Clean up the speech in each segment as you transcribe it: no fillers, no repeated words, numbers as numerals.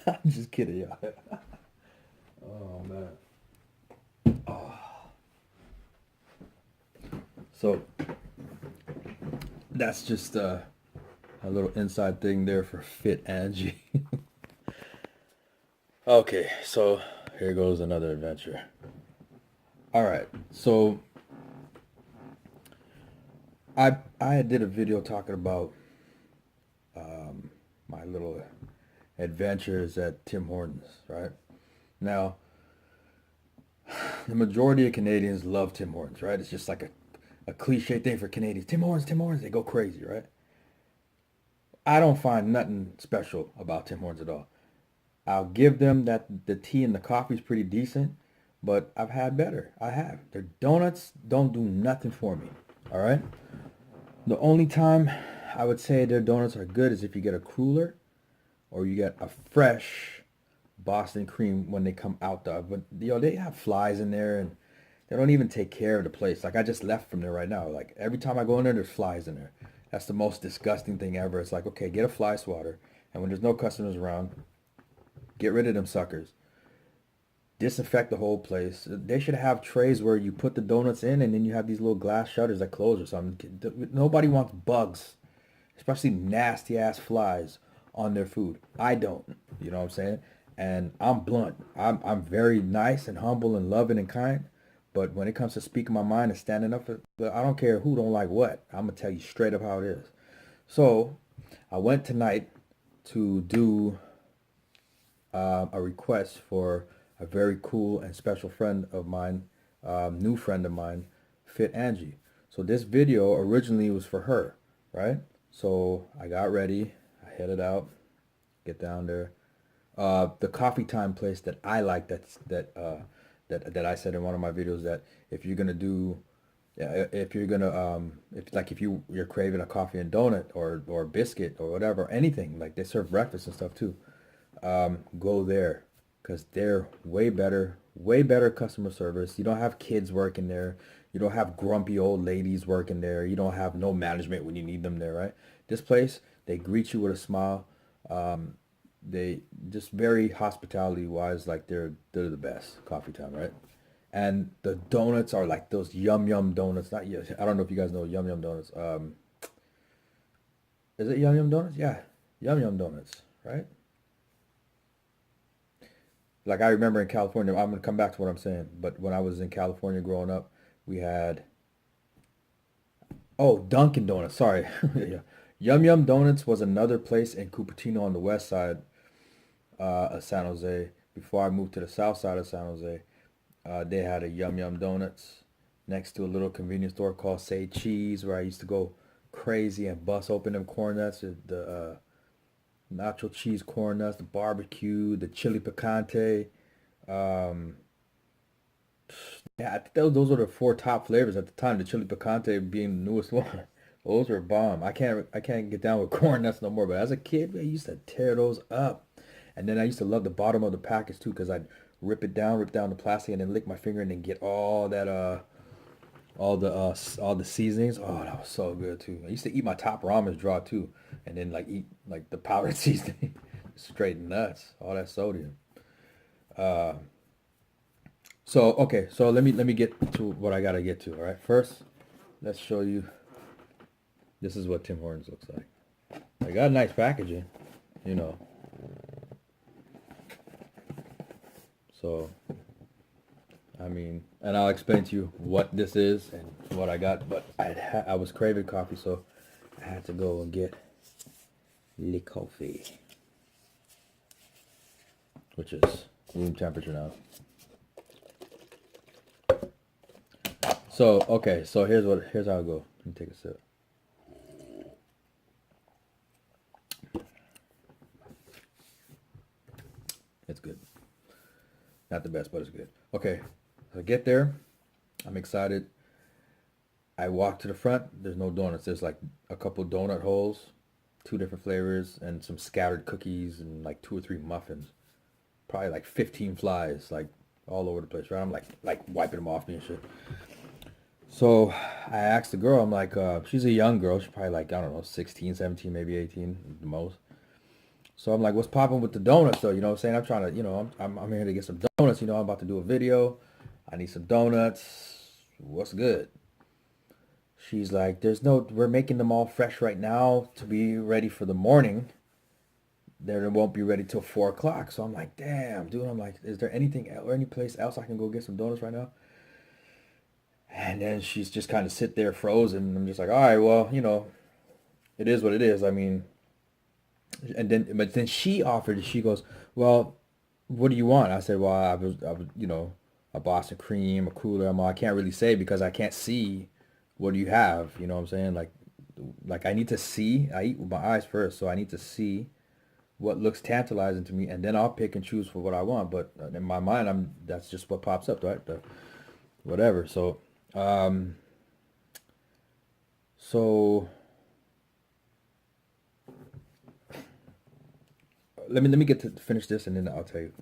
I'm just kidding, y'all. Oh man. Oh. So that's just a little inside thing there for Fit Angie. Okay, so here goes another adventure. All right, so I did a video talking about my little adventures at Tim Hortons, right? Now, the majority of Canadians love Tim Hortons, right? It's just like a cliche thing for Canadians. Tim Hortons, they go crazy, right? I don't find nothing special about Tim Hortons at all. I'll give them that the tea and the coffee is pretty decent, but I've had better. I have. Their donuts don't do nothing for me. All right. The only time I would say their donuts are good is if you get a cooler or you get a fresh Boston cream when they come out the oven. But they have flies in there and they don't even take care of the place. Like I just left from there right now. Like every time I go in there, there's flies in there. That's the most disgusting thing ever. It's like, okay, get a fly swatter, and when there's no customers around, get rid of them suckers. Disinfect the whole place. They should have trays where you put the donuts in and then you have these little glass shutters that close or something. Nobody wants bugs, especially nasty ass flies on their food. I don't. You know what I'm saying? And I'm blunt. I'm very nice and humble and loving and kind. But when it comes to speaking my mind and standing up for, I don't care who don't like what. I'm gonna tell you straight up how it is. So I went tonight to do a request for a very cool and special friend of mine, new friend of mine, Fit Angie. So this video originally was for her, right? So I got ready, I headed out, get down there. The coffee time place that I like that I said in one of my videos that if you're gonna do yeah, if you're gonna if you're craving a coffee and donut or biscuit or whatever, anything like they serve breakfast and stuff too, go there because they're way better customer service. You don't have kids working there. You don't have grumpy old ladies working there. You don't have no management when you need them there, right? This place, they greet you with a smile. They just very hospitality wise, like they're the best coffee time, right? And the donuts are like those yum yum donuts. Not yet. I don't know if you guys know yum yum donuts. Is it yum yum donuts? Yeah, yum yum donuts, right? Like I remember in California, I'm gonna come back to what I'm saying, but when I was in California growing up, we had Dunkin' Donuts. Sorry, yeah. Yum Yum Donuts was another place in Cupertino on the west side of San Jose. Before I moved to the south side of San Jose, they had a Yum Yum Donuts next to a little convenience store called Say Cheese, where I used to go crazy and bust open them corn nuts, the nacho cheese corn nuts, the barbecue, the chili picante. Um, Yeah, I think those were the four top flavors at the time. The chili picante being the newest one. Those were bomb. I can't get down with corn nuts no more. But as a kid, I used to tear those up. And then I used to love the bottom of the package too, because I'd rip down the plastic, and then lick my finger and then get all that all the seasonings. Oh, that was so good too. I used to eat my top ramen draw too, and then like eat like the powdered seasoning. Straight nuts. All that sodium. Uh, So okay, so let me get to what I gotta get to. All right, first, let's show you. This is what Tim Hortons looks like. I got nice packaging, you know. So I mean, and I'll explain to you what this is and what I got. But I was craving coffee, so I had to go and get le coffee, which is room temperature now. So okay, so here's how I go. Let me take a sip. It's good. Not the best, but it's good. Okay, so I get there. I'm excited. I walk to the front. There's no donuts. There's like a couple donut holes, two different flavors, and some scattered cookies and like two or three muffins. Probably like 15 flies, like all over the place, right? I'm like wiping them off me and shit. So I asked the girl, I'm like, she's a young girl. She's probably like, I don't know, 16, 17, maybe 18 the most. So I'm like, what's popping with the donuts though? You know what I'm saying? I'm trying to, I'm here to get some donuts. I'm about to do a video. I need some donuts. What's good? She's like, we're making them all fresh right now to be ready for the morning. They won't be ready till 4 o'clock. So I'm like, damn, dude. I'm like, is there anything or any place else I can go get some donuts right now? And then she's just kind of sit there frozen. I'm just like, all right, well, it is what it is. I mean, but then she offered. She goes, well, what do you want? I said, well, I was, a Boston cream, a cooler. I can't really say because I can't see. What do you have? You know what I'm saying? Like I need to see. I eat with my eyes first, so I need to see what looks tantalizing to me, and then I'll pick and choose for what I want. But in my mind, that's just what pops up, right? Whatever. Um, so let me get to finish this, and then I'll tell you.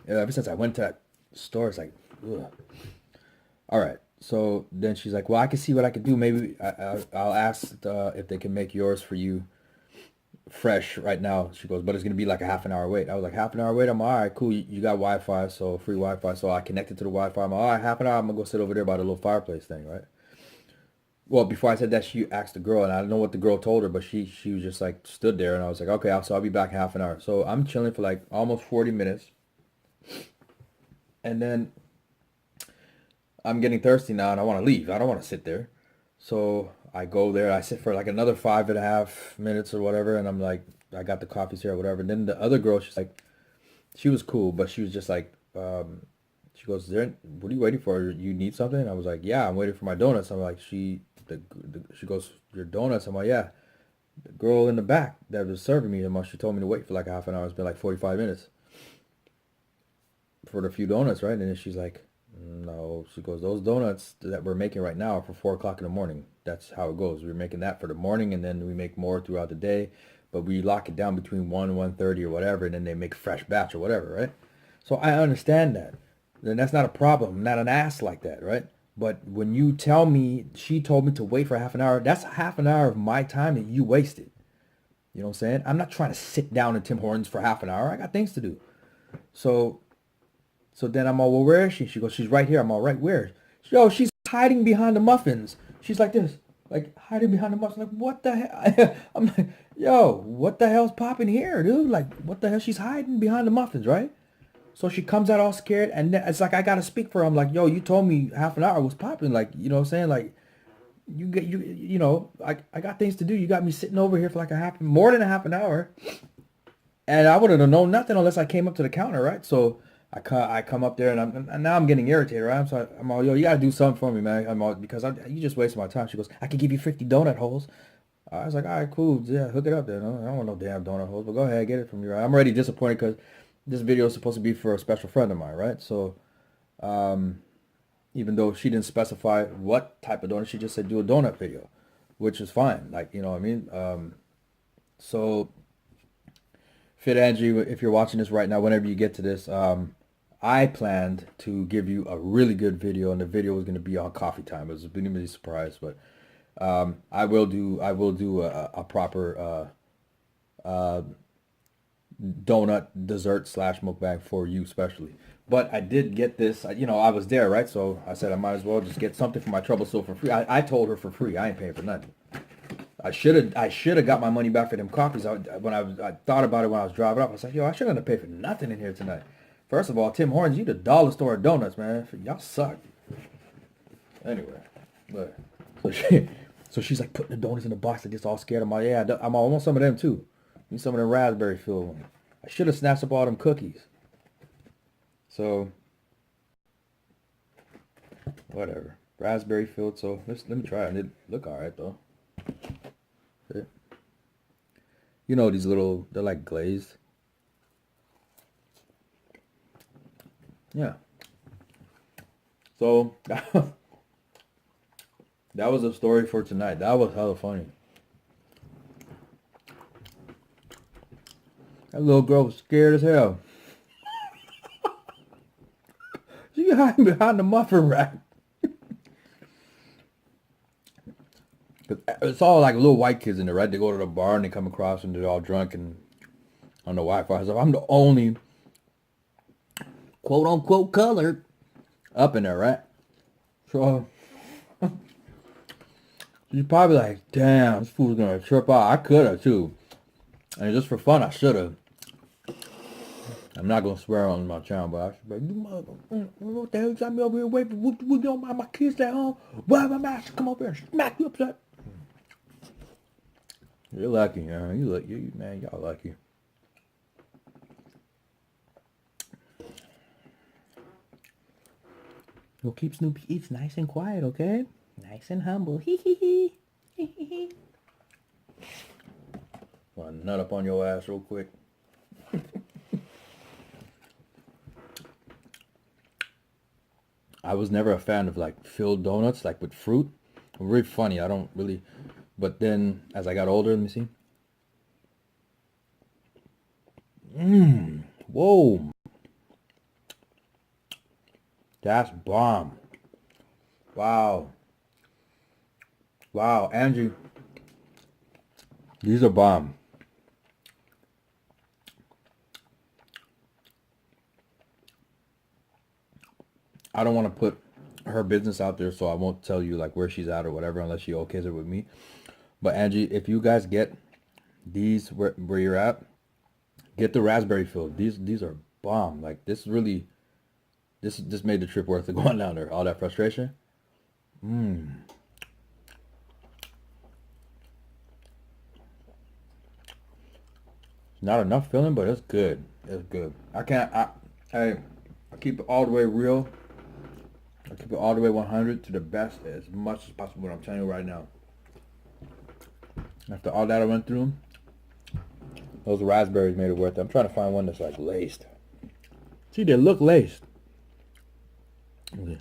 Ever since I went to that store, it's like, ugh. All right. So then she's like, well, I can see what I can do. Maybe I'll ask if they can make yours for you fresh right now. She goes, but it's gonna be like a half an hour wait. I was like, half an hour wait. I'm all right, cool. You got Wi-Fi, so free Wi-Fi. So I connected to the Wi-Fi. I'm all right, half an hour. I'm gonna go sit over there by the little fireplace thing, right? Well, before I said that, she asked the girl, and I don't know what the girl told her, but she was just like stood there, and I was like, okay, so I'll be back in half an hour. So I'm chilling for like almost 40 minutes, and then I'm getting thirsty now, and I want to leave. I don't want to sit there. So I go there. I sit for like another 5.5 minutes or whatever, and I'm like, I got the coffees here or whatever. And then the other girl, she's like, she was cool, but she was just like, she goes, what are you waiting for? You need something? And I was like, yeah, I'm waiting for my donuts. I'm like, she goes, your donuts? I'm like, yeah. The girl in the back that was serving me, she told me to wait for like a half an hour. It's been like 45 minutes for the few donuts, right? And then she's like, no. She goes, those donuts that we're making right now are for 4 o'clock in the morning. That's how it goes. We're making that for the morning, and then we make more throughout the day, but we lock it down between 1 and 1:30 or whatever, and then they make fresh batch or whatever, right? So I understand that. Then that's not a problem. I'm not an ass like that, right? But when you tell me she told me to wait for half an hour, that's half an hour of my time that you wasted. You know what I'm saying? I'm not trying to sit down in Tim Hortons for half an hour. I got things to do. So so then I'm all, well, where is she? She goes, she's right here. I'm all, right, where? Yo, she's hiding behind the muffins. She's like this, like hiding behind the muffins. Like, what the hell? I'm like, yo, what the hell's popping here, dude? Like, what the hell? She's hiding behind the muffins, right? So she comes out all scared, and then it's like I gotta speak for her. I'm like, yo, you told me half an hour was popping. Like, you know what I'm saying? Like, I got things to do. You got me sitting over here for like more than a half an hour, and I wouldn't have known nothing unless I came up to the counter, right? So I come up there, and now I'm getting irritated, right? I'm all, yo, you gotta do something for me, man. I'm all, because you just wasted my time. She goes, I can give you 50 donut holes. I was like, all right, cool, yeah, hook it up then. I don't want no damn donut holes, but go ahead, get it from me, right? I'm already disappointed because this video is supposed to be for a special friend of mine, right? So, even though she didn't specify what type of donut, she just said do a donut video, which is fine. Like, you know what I mean? So, FITANGIE, if you're watching this right now, whenever you get to this, I planned to give you a really good video, and the video was going to be on coffee time. It was going to be a surprise, but I will do a proper donut dessert slash mukbang for you specially. But I did get this, I was there, right? So I said I might as well just get something for my trouble so for free. I told her for free. I ain't paying for nothing. I should have got my money back for them coffees. I thought about it when I was driving up. I was like, yo, I shouldn't have paid for nothing in here tonight. First of all, Tim Hortons, you the dollar store of donuts, man. Y'all suck. Anyway, but so she's like putting the donuts in the box. I gets all scared. I'm like, yeah, I want some of them too. Need some of them raspberry filled ones. I should have snatched up all them cookies. So whatever, raspberry filled. So let me try it. It look all right though. You know these little, they're like glazed. Yeah. So that was a story for tonight. That was hella funny. That little girl was scared as hell. She hiding behind the muffin rack. It's all like little white kids in there, right? They go to the bar and they come across and they're all drunk, and on the Wi-Fi. So I'm the only quote unquote colored up in there, right? So she's probably like, damn, this fool's gonna trip out. I could have too. And just for fun, I should have. I'm not gonna swear on my channel, but I should be like, you mother, what the hell you got me over here waiting? We don't mind my kids at home. Why my master come over here and smack you upside? You're lucky, man. Man, y'all lucky. We'll keep Snoopy Eats nice and quiet, okay? Nice and humble. Hee hee hee. Hee hee hee. Want to nut up on your ass real quick? I was never a fan of like filled donuts, like with fruit. Very funny. I don't really. But then as I got older, let me see. Whoa. That's bomb. Wow. Wow, Angie. These are bomb. I don't want to put her business out there, so I won't tell you like where she's at or whatever unless she okays it with me. But Angie, if you guys get these where you're at, get the raspberry filled. These are bomb. Like this really, this made the trip worth it going down there. All that frustration. Not enough filling, but it's good. It's good. I keep it all the way real. I keep it all the way 100 to the best as much as possible. I'm telling you right now. After all that I went through, those raspberries made it worth it. I'm trying to find one that's like laced. See, they look laced. Okay.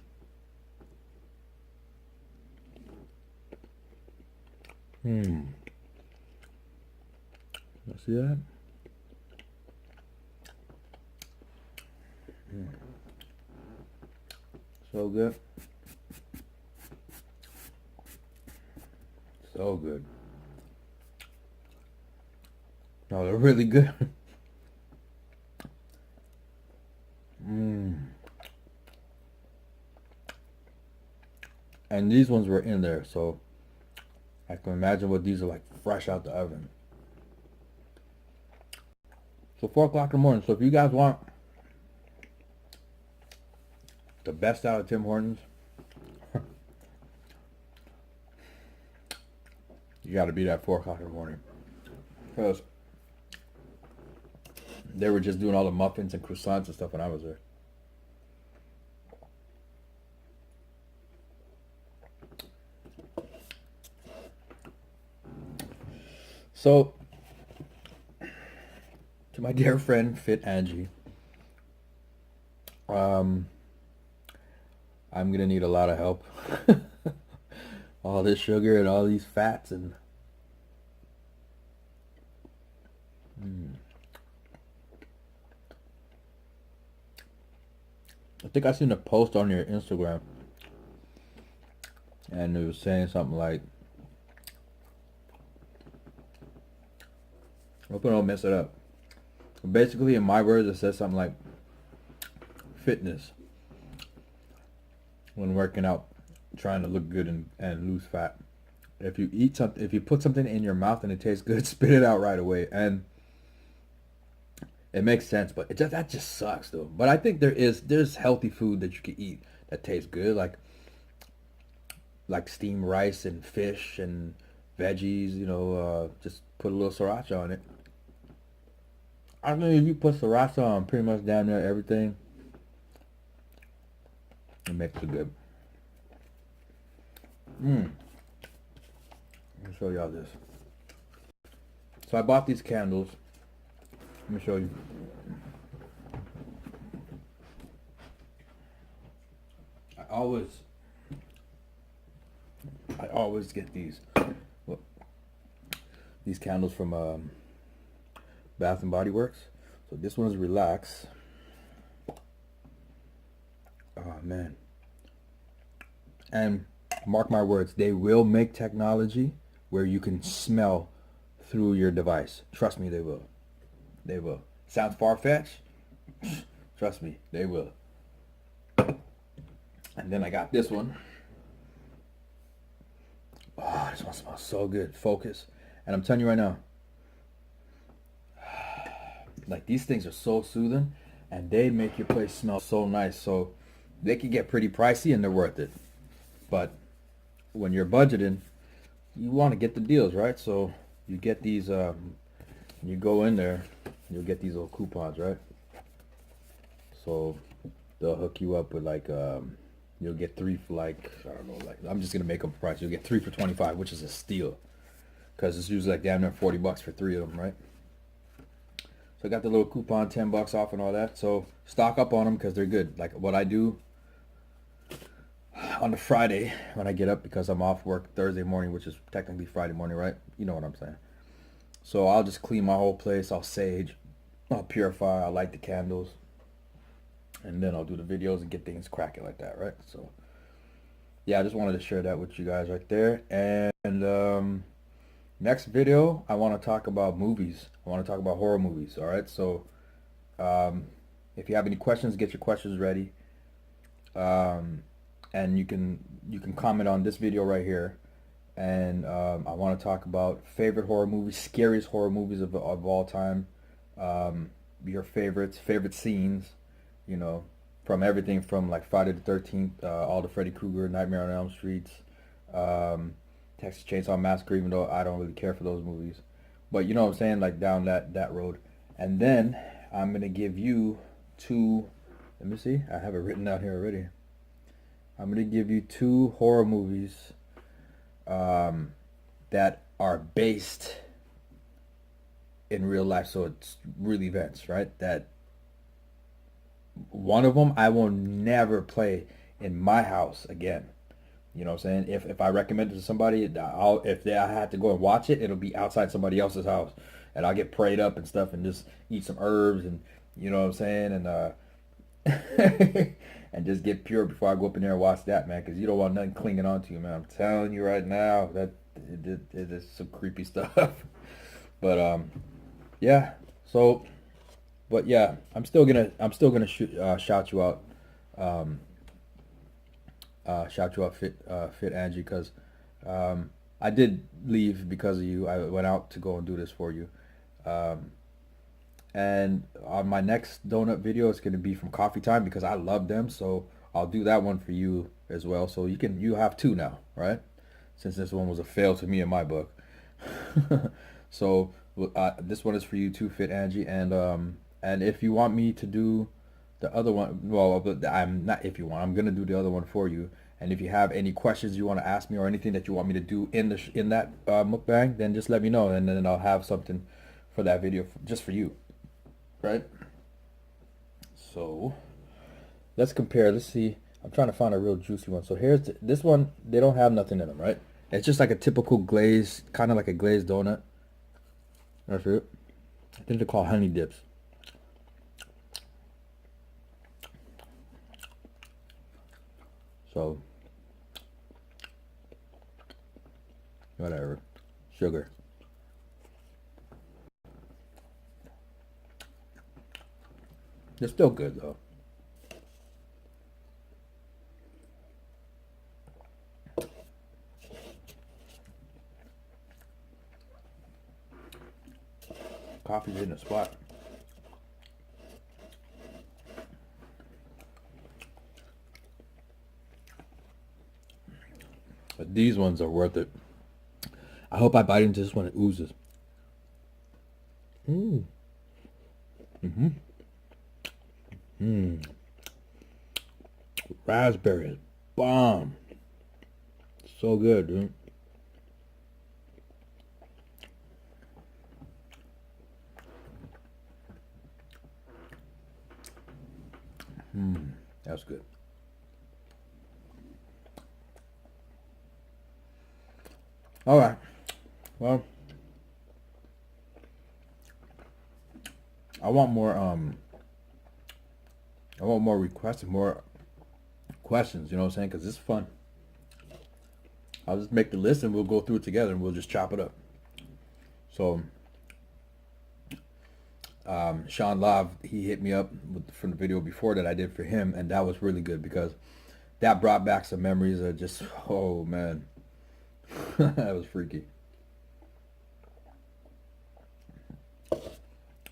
You see that? So good. So good. No, they're really good. And these ones were in there, so I can imagine what these are like fresh out the oven. So 4 o'clock in the morning. So if you guys want the best out of Tim Hortons, you got to be there at 4 o'clock in the morning. Because they were just doing all the muffins and croissants and stuff when I was there. So, to my dear friend FITANGIE, I'm gonna need a lot of help. All this sugar and all these fats and I think I seen a post on your Instagram and it was saying something like, I hope I don't mess it up. Basically, in my words, it says something like fitness when working out, trying to look good and lose fat. If you eat something, if you put something in your mouth and it tastes good, spit it out right away. And it makes sense, but that just sucks though. But I think there's healthy food that you can eat that tastes good, like steamed rice and fish and veggies. Just put a little sriracha on it. I mean, if you put sriracha on pretty much damn near everything, it makes it good. Let me show y'all this. So I bought these candles. Let me show you. I always get these candles from Bath and Body Works. So this one is Relax. Oh man. And mark my words, they will make technology where you can smell through your device. Trust me, they will. They will. Sounds far-fetched? Trust me, they will. And then I got this one. Oh, this one smells so good. Focus. And I'm telling you right now, like these things are so soothing and they make your place smell so nice. So they can get pretty pricey and they're worth it. But when you're budgeting, you want to get the deals, right? So you get these, you go in there, you'll get these little coupons, right? So they'll hook you up with like, you'll get 3 for like, I don't know, like, I'm just going to make up a price. You'll get 3 for 25, which is a steal. Because it's usually like damn near 40 bucks for 3 of them, right? So I got the little coupon, 10 bucks off and all that. So stock up on them because they're good. Like what I do on the Friday when I get up, because I'm off work Thursday morning, which is technically Friday morning, right? You know what I'm saying. So I'll just clean my whole place. I'll sage, I'll purify, I'll light the candles, and then I'll do the videos and get things cracking like that, right? So yeah, I just wanted to share that with you guys right there. And next video, I want to talk about movies. I want to talk about horror movies. All right. So if you have any questions, get your questions ready. And you can comment on this video right here. And I want to talk about favorite horror movies, scariest horror movies of all time. Your favorites, favorite scenes, you know, from everything from like Friday the 13th, all the Freddy Krueger, Nightmare on Elm Streets, Texas Chainsaw Massacre, even though I don't really care for those movies. But you know what I'm saying, like down that road. And then I'm going to give you 2, let me see, I have it written down here already. I'm going to give you 2 horror movies that are based in real life, so it's real events, right? That one of them I will never play in my house again. You know what I'm saying? If I recommend it to somebody, I had to go and watch it, it'll be outside somebody else's house, and I'll get prayed up and stuff, and just eat some herbs, and you know what I'm saying, and and just get pure before I go up in there and watch that, man, because you don't want nothing clinging on to you, man. I'm telling you right now that it is some creepy stuff. But yeah. So, but yeah, I'm still gonna shout you out. Shout you out, Fit Angie, because I did leave because of you. I went out to go and do this for you. And on my next donut video, it's going to be from Coffee Time because I love them. So I'll do that one for you as well. So you have 2 now, right? Since this one was a fail to me in my book. So this one is for you too, Fit Angie. And if you want me to do the other one, well, I'm not, if you want, I'm gonna do the other one for you. And if you have any questions you want to ask me or anything that you want me to do in that mukbang, then just let me know, and then I'll have something for that video just for you, right? So let's compare. Let's see. I'm trying to find a real juicy one. So here's this one. They don't have nothing in them, right? It's just like a typical glaze, kind of like a glazed donut. That's it. I think they're called honey dips. So, whatever. Sugar. They're still good though. Coffee's in the spot. But these ones are worth it. I hope I bite into this one. It oozes. Mmm. Mm-hmm. Mmm. Raspberries. Bomb. So good, dude. That's good. All right. Well, I want more requests and more questions, you know what I'm saying? Because it's fun. I'll just make the list and we'll go through it together and we'll just chop it up. So Sean Love, he hit me up from the video before that I did for him, and that was really good because that brought back some memories of just, oh man, that was freaky.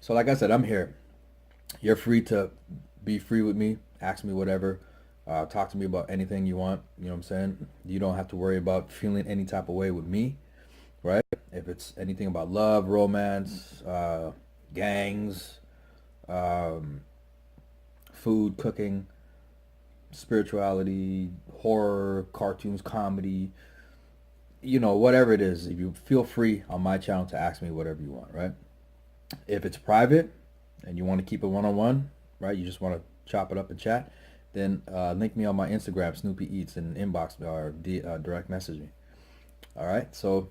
So like I said, I'm here. You're free to be free with me. Ask me whatever. Talk to me about anything you want. You know what I'm saying? You don't have to worry about feeling any type of way with me, right? If it's anything about love, romance, gangs, um, food, cooking, spirituality, horror, cartoons, comedy, whatever it is, if you feel free on my channel to ask me whatever you want, right? If it's private and you want to keep it one-on-one, right? You just want to chop it up and chat, then link me on my Instagram, Snoopy Eats, and inbox me or direct message me. All right, so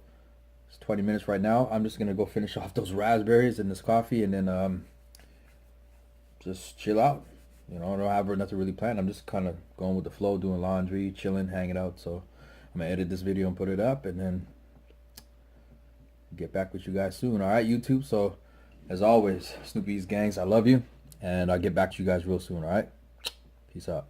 it's 20 minutes right now. I'm just gonna go finish off those raspberries and this coffee, and then just chill out. I don't have nothing really planned. I'm just kind of going with the flow, doing laundry, chilling, hanging out. So I'm gonna edit this video and put it up, and then get back with you guys soon. All right, YouTube. So as always, Snoopy's gangs, I love you, and I'll get back to you guys real soon. All right, peace out.